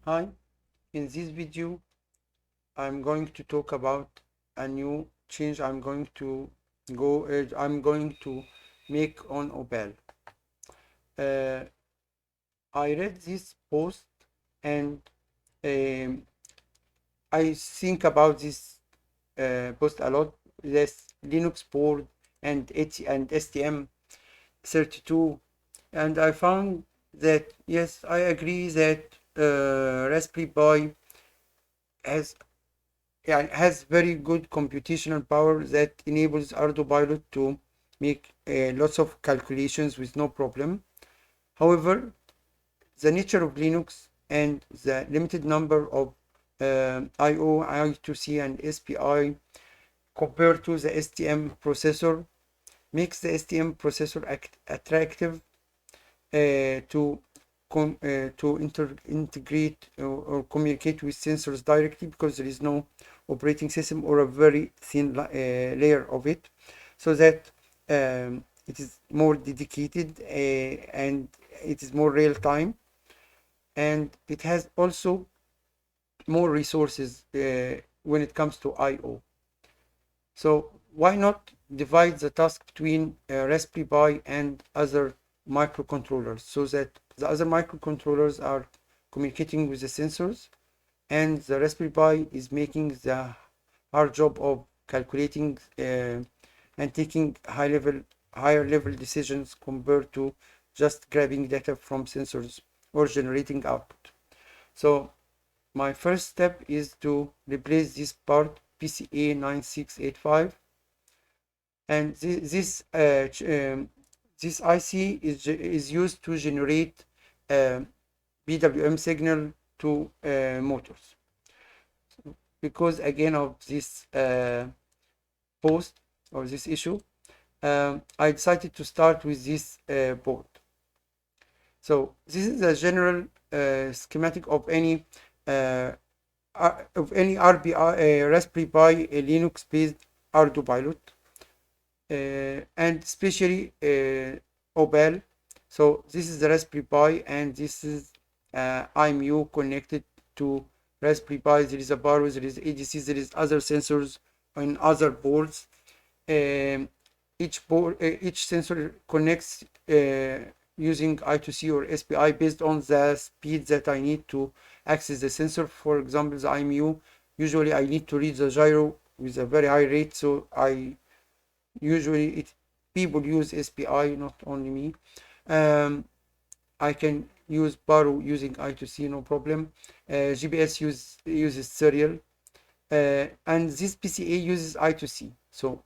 Hi, in this video I'm going to talk about a new change I'm going to make on OBAL. Uh, I read this post and um, I think about this post a lot. This Linux board and STM32, and I found that yes, I agree that Raspberry Pi has has very good computational power that enables Pilot to make lots of calculations with no problem. However, the nature of Linux and the limited number of I/O, I2C, and SPI compared to the STM processor makes the STM processor attractive to integrate or communicate with sensors directly, because there is no operating system or a very thin layer of it, so that it is more dedicated and it is more real time, and it has also more resources when it comes to I/O. So why not divide the task between Raspberry Pi and other microcontrollers, so that the other microcontrollers are communicating with the sensors and the Raspberry Pi is making the hard job of calculating and taking higher level decisions compared to just grabbing data from sensors or generating output. So my first step is to replace this part PCA9685, and this IC is used to generate PWM signal to motors. Because again of this post or this issue, I decided to start with this board. So this is a general schematic of any RBI, Raspberry Pi, Linux-based Pilot, and especially OBAL. So this is the Raspberry Pi, and this is IMU connected to Raspberry Pi. There is a Baro, there is ADC, there is other sensors on other boards. Each sensor connects using I2C or SPI based on the speed that I need to access the sensor. For example, the IMU, usually I need to read the gyro with a very high rate, so people use SPI, not only me. I can use Baro using I2C, no problem. GPS uses serial, and this PCA uses I2C. So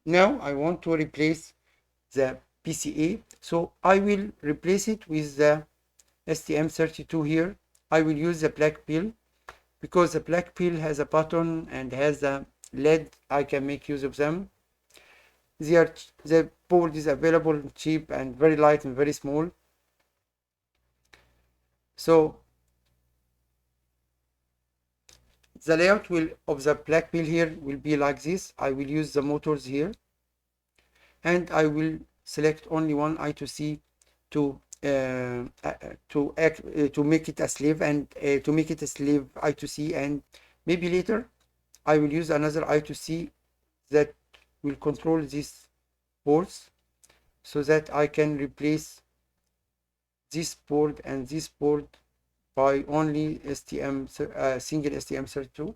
now I want to replace the PCA, so I will replace it with the STM32 here. I will use the black pill because the black pill has a button and has a LED. I can make use of them. The board is available, cheap and very light and very small. So the layout of the black pill here will be like this. I will use the motors here, and I will select only one I2C to make it a slave, and to make it a slave I2C, and maybe later I will use another I2C that will control these boards, so that I can replace this board and this board by only single STM32.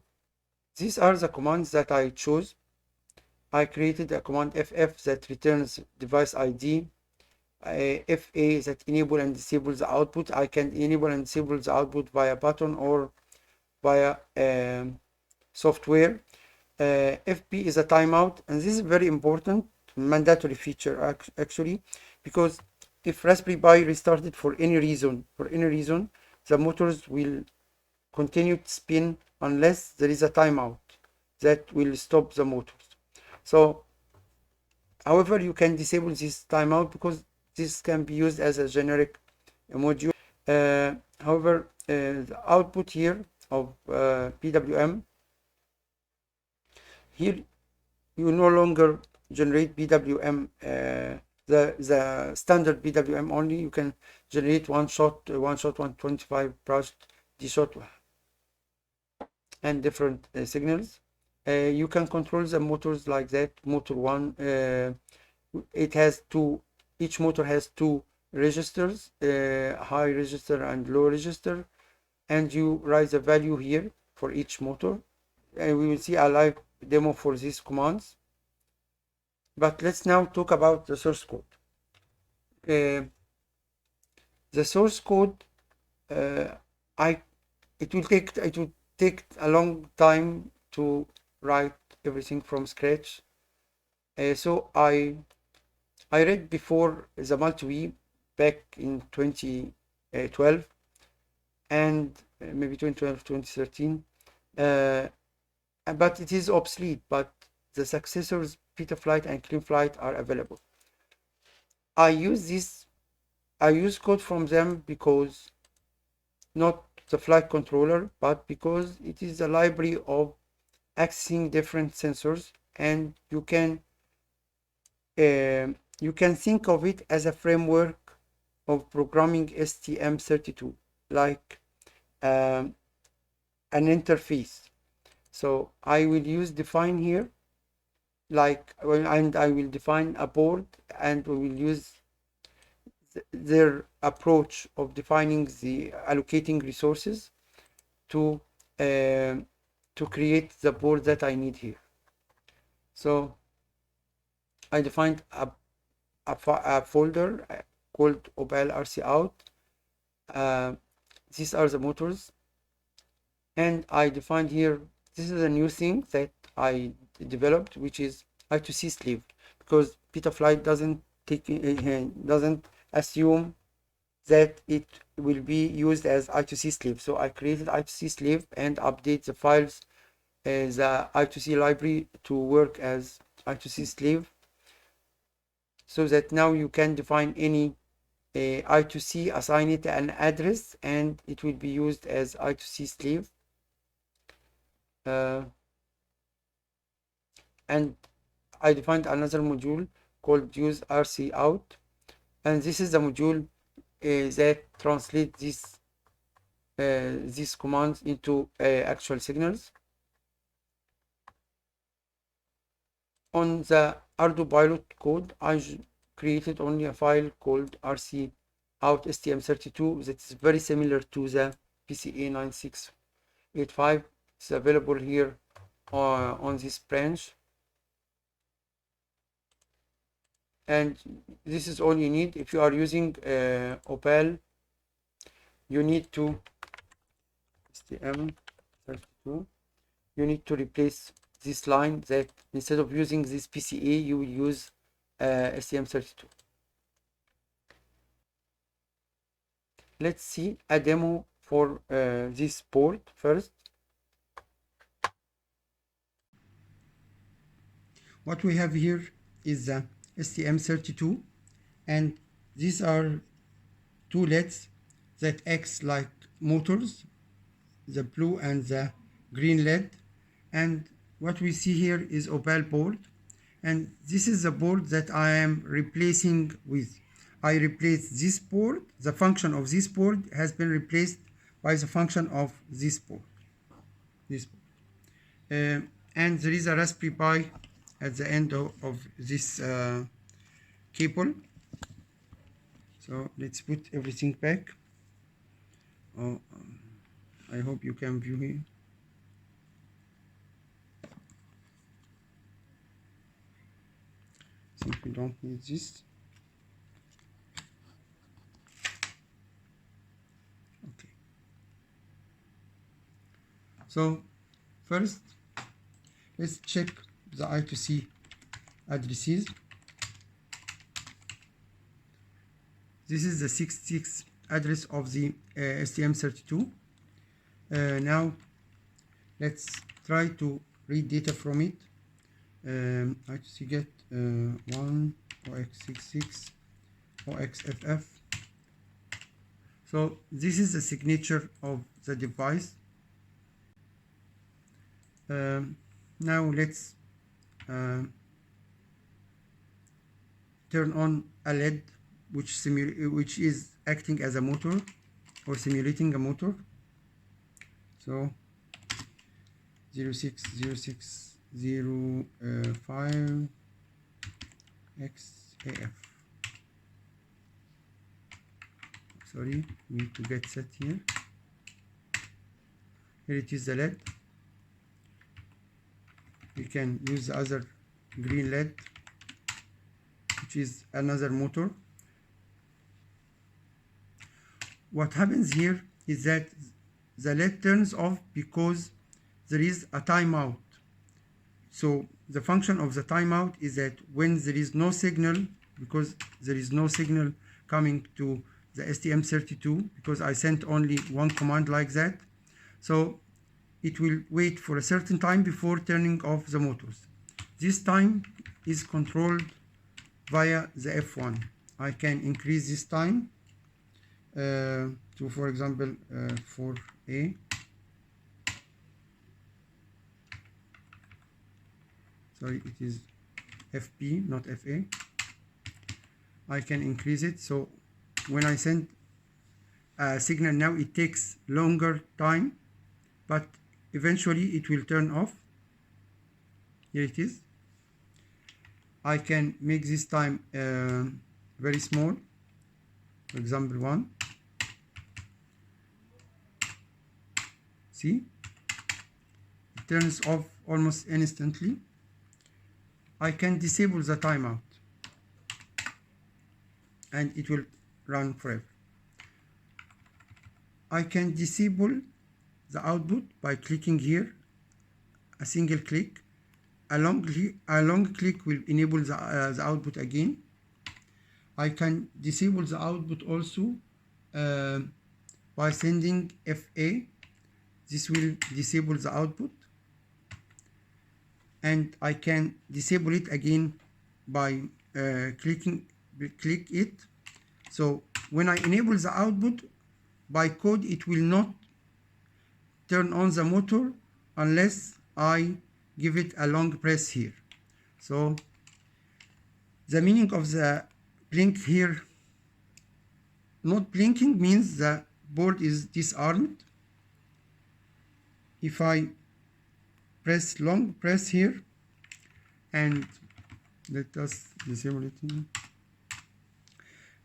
These are the commands that I chose. I created a command FF that returns device ID, FA that enable and disable the output. I can enable and disable the output via button or via software. FP is a timeout, and this is very important, mandatory feature actually, because if Raspberry Pi restarted for any reason, the motors will continue to spin unless there is a timeout that will stop the motors. So, however, you can disable this timeout because this can be used as a generic module. However, the output here of PWM, here you no longer generate PWM, the standard PWM only. You can generate one shot 125 brushed shot and different signals. You can control the motors like that. Motor 1, it has each motor has two registers, high register and low register, and you write the value here for each motor, and we will see a live demo for these commands. But let's now talk about the source code. The source code, it will take a long time to write everything from scratch. So I read before the multi back in 2012 and maybe 2012, 2013, but it is obsolete. But the successors Betaflight and CleanFlight are available. I use code from them because not the flight controller, but because it is a library of accessing different sensors, and you can think of it as a framework of programming STM32, like an interface. So I will use define here, and I will define a board, and we will use their approach of defining the allocating resources to create the board that I need here. So I defined a folder called OBAL RC out. These are the motors, and I defined here, this is a new thing that I developed, which is I2C Slave, because Betaflight doesn't assume that it will be used as I2C Slave. So I created I2C Slave and update the files, the I2C library to work as I2C Slave, so that now you can define any I2C, assign it an address, and it will be used as I2C Slave. And I defined another module called use RC out, and this is the module that translates these commands into actual signals. On the Arduino pilot code, I created only a file called RC out STM32 that is very similar to the PCA 9685. It's available here on this branch, and this is all you need. If you are using OBAL, you need to STM32. You need to replace this line, that instead of using this PCA, you will use STM32. Let's see a demo for this board first. What we have here is the STM32, and these are two LEDs that act like motors, the blue and the green LED. And what we see here is OBAL board, and this is the board that I am replacing with. I replaced this board. The function of this board has been replaced by the function of this board. And there is a Raspberry Pi at the end of this cable. So let's put everything back. I hope you can view here. I think we don't need this. Okay. So first, let's check the I2C addresses. This is the 66 address of the STM32. Now let's try to read data from it. I2C get 1 OX66 OXFF. So this is the signature of the device. Now let's turn on a LED which is acting as a motor or simulating a motor. So 060605 XAF. Sorry, we need to get set here. Here it is, the LED. We can use the other green LED, which is another motor. What happens here is that the LED turns off because there is a timeout. So the function of the timeout is that when there is no signal, because there is no signal coming to the STM32, because I sent only one command like that, so it will wait for a certain time before turning off the motors. This time is controlled via the F1. I can increase this time to, for example, 4A. Sorry, it is FP, not FA. I can increase it. So when I send a signal now, it takes longer time, but eventually it will turn off. Here it is. I can make this time very small. For example, 1. See? It turns off almost instantly. I can disable the timeout and it will run forever. I can disable the output by clicking here, a single click. A long click will enable the output again. I can disable the output also by sending FA. This will disable the output. And I can disable it again by click it. So when I enable the output, by code it will not turn on the motor unless I give it a long press here. So the meaning of the blink here, not blinking, means the board is disarmed. If I press long press here, and let us disable it here.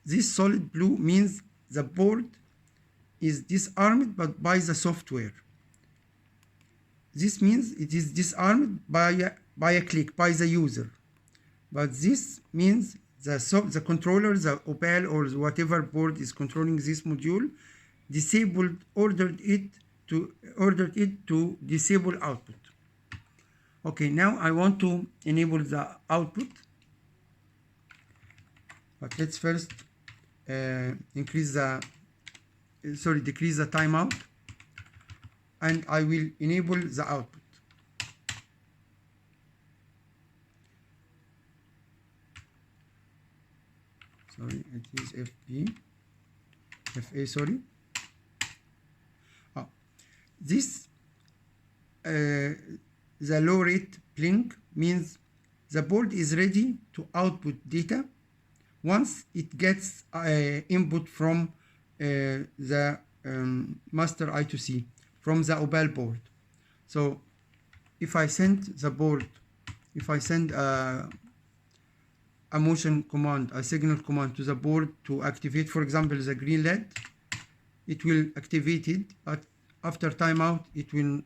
This solid blue means the board is disarmed but by the software. This means it is disarmed by a click by the user. But this means the controller, the OBAL or whatever board is controlling this module, ordered it to disable output. Okay, now I want to enable the output, but let's first decrease the timeout, and I will enable the output. Sorry, it is FA, sorry. This the low rate blink means the board is ready to output data once it gets input from the master I2C, from the OBAL board. So if I send a motion command, a signal command to the board to activate, for example, the green LED, it will activate it, but after timeout it will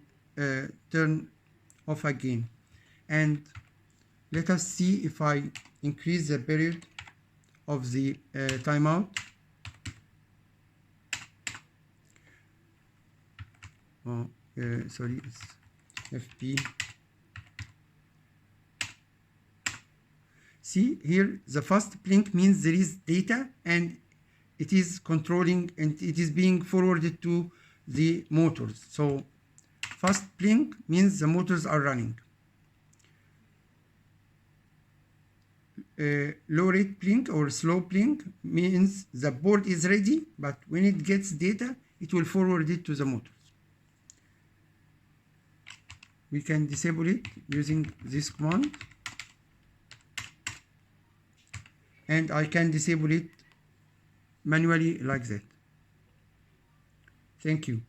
turn off again. And let us see if I increase the period of the timeout. Sorry, it's FP. See here, the fast blink means there is data and it is controlling and it is being forwarded to the motors. So fast blink means the motors are running. Low rate blink or slow blink means the board is ready, but when it gets data, it will forward it to the motors. We can disable it using this command, and I can disable it manually like that. Thank you.